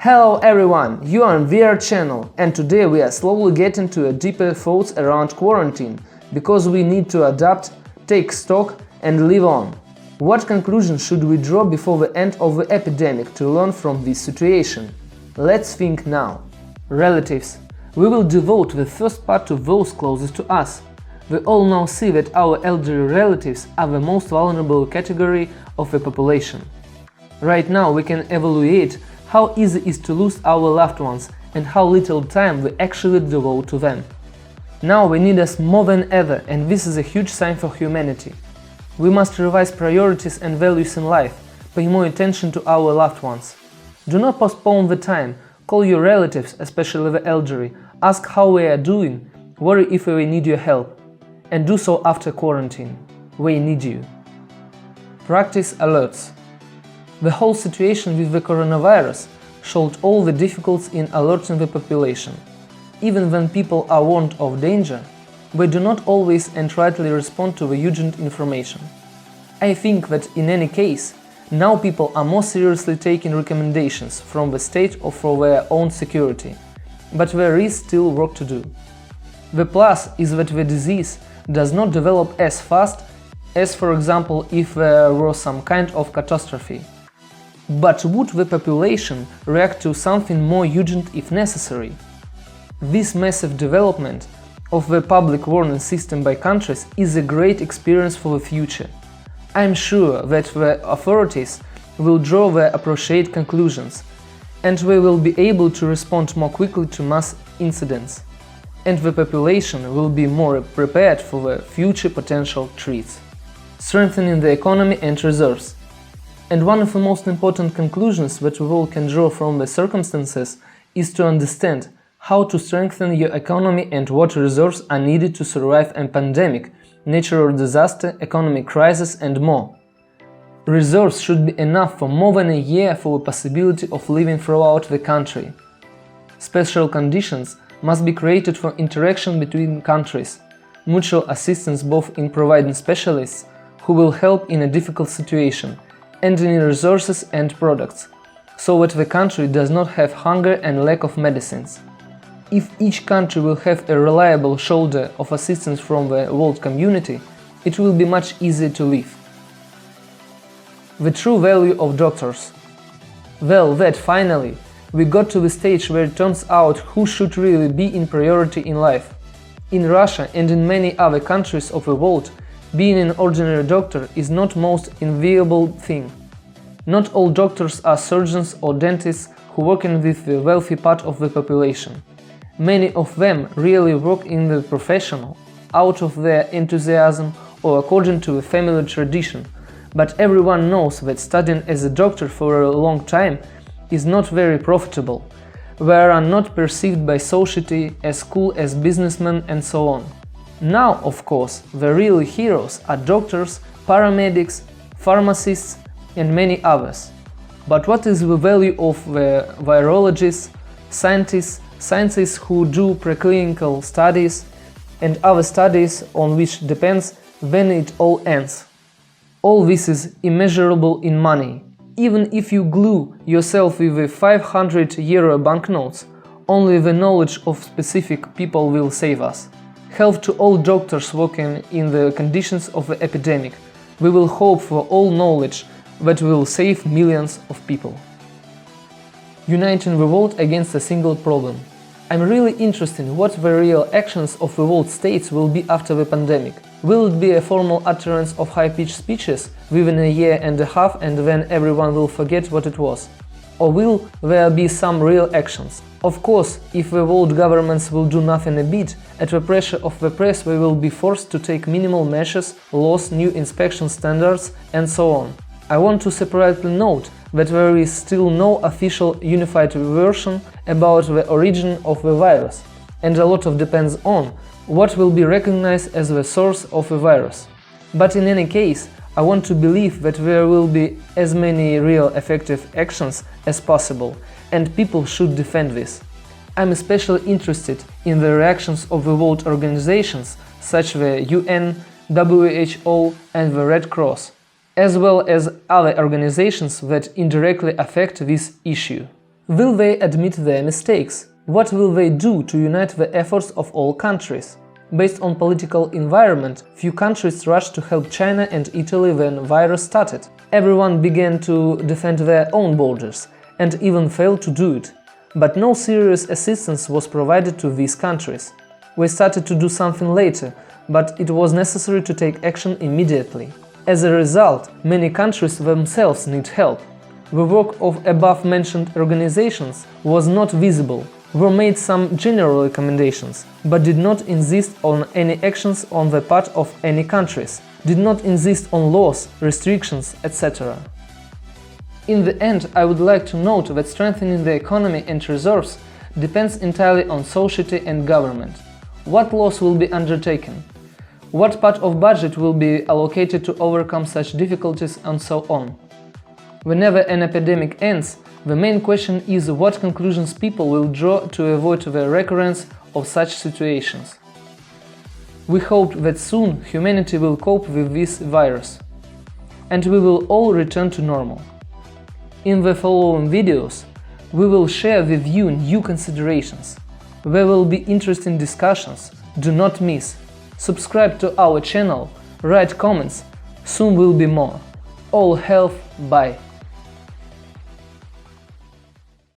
Hello everyone, you are on VR channel, and today we are slowly getting to a deeper thoughts around quarantine, because we need to adapt, take stock and live on. What conclusion should we draw before the end of the epidemic to learn from this situation? Let's think now. Relatives. We will devote the first part to those closest to us. We all now see that our elderly relatives are the most vulnerable category of the population. Right now we can evaluate how easy it is to lose our loved ones and how little time we actually devote to them. Now we need us more than ever, and this is a huge sign for humanity. We must revise priorities and values in life, pay more attention to our loved ones. Do not postpone the time, call your relatives, especially the elderly, ask how they are doing, worry if they need your help, and do so after quarantine. We need you. Practice alerts. The whole situation with the coronavirus showed all the difficulties in alerting the population. Even when people are warned of danger, they do not always and rightly respond to the urgent information. I think that in any case, now people are more seriously taking recommendations from the state or for their own security. But there is still work to do. The plus is that the disease does not develop as fast as, for example, if there was some kind of catastrophe. But would the population react to something more urgent if necessary? This massive development of the public warning system by countries is a great experience for the future. I am sure that the authorities will draw their appropriate conclusions, and we will be able to respond more quickly to mass incidents, and the population will be more prepared for the future potential threats. Strengthening the economy and reserves. And one of the most important conclusions that we all can draw from the circumstances is to understand how to strengthen your economy and what reserves are needed to survive a pandemic, natural disaster, economic crisis and more. Reserves should be enough for more than a year for the possibility of living throughout the country. Special conditions must be created for interaction between countries, mutual assistance both in providing specialists who will help in a difficult situation, and in resources and products, so that the country does not have hunger and lack of medicines. If each country will have a reliable shoulder of assistance from the world community, it will be much easier to live. The true value of doctors. Well, that finally, we got to the stage where it turns out who should really be in priority in life. In Russia and in many other countries of the world, being an ordinary doctor is not most enviable thing. Not all doctors are surgeons or dentists who work with the wealthy part of the population. Many of them really work in the profession, out of their enthusiasm or according to the family tradition, but everyone knows that studying as a doctor for a long time is not very profitable. They are not perceived by society as cool as businessmen and so on. Now, of course, the real heroes are doctors, paramedics, pharmacists and many others. But what is the value of the virologists, scientists who do preclinical studies and other studies on which depends when it all ends? All this is immeasurable in money. Even if you glue yourself with the 500 euro banknotes, only the knowledge of specific people will save us. Health to all doctors working in the conditions of the epidemic. We will hope for all knowledge that will save millions of people. Uniting the world against a single problem. I'm really interested in what the real actions of the world states will be after the pandemic. Will it be a formal utterance of high-pitched speeches within a year and a half and then everyone will forget what it was? Or will there be some real actions? Of course, if the world governments will do nothing a bit, at the pressure of the press they will be forced to take minimal measures, laws, new inspection standards and so on. I want to separately note that there is still no official unified version about the origin of the virus, and a lot of depends on what will be recognized as the source of the virus. But in any case, I want to believe that there will be as many real effective actions as possible, and people should defend this. I'm especially interested in the reactions of the world organizations such as the UN, WHO and the Red Cross, as well as other organizations that indirectly affect this issue. Will they admit their mistakes? What will they do to unite the efforts of all countries? Based on political environment, few countries rushed to help China and Italy when virus started. Everyone began to defend their own borders, and even failed to do it. But no serious assistance was provided to these countries. We started to do something later, but it was necessary to take action immediately. As a result, many countries themselves need help. The work of above-mentioned organizations was not visible. Were made some general recommendations, but did not insist on any actions on the part of any countries, did not insist on laws, restrictions, etc. In the end, I would like to note that strengthening the economy and reserves depends entirely on society and government. What laws will be undertaken? What part of budget will be allocated to overcome such difficulties and so on? Whenever an epidemic ends, the main question is what conclusions people will draw to avoid the recurrence of such situations. We hope that soon humanity will cope with this virus, and we will all return to normal. In the following videos, we will share with you new considerations. There will be interesting discussions, do not miss. Subscribe to our channel, write comments, soon will be more. All health, bye!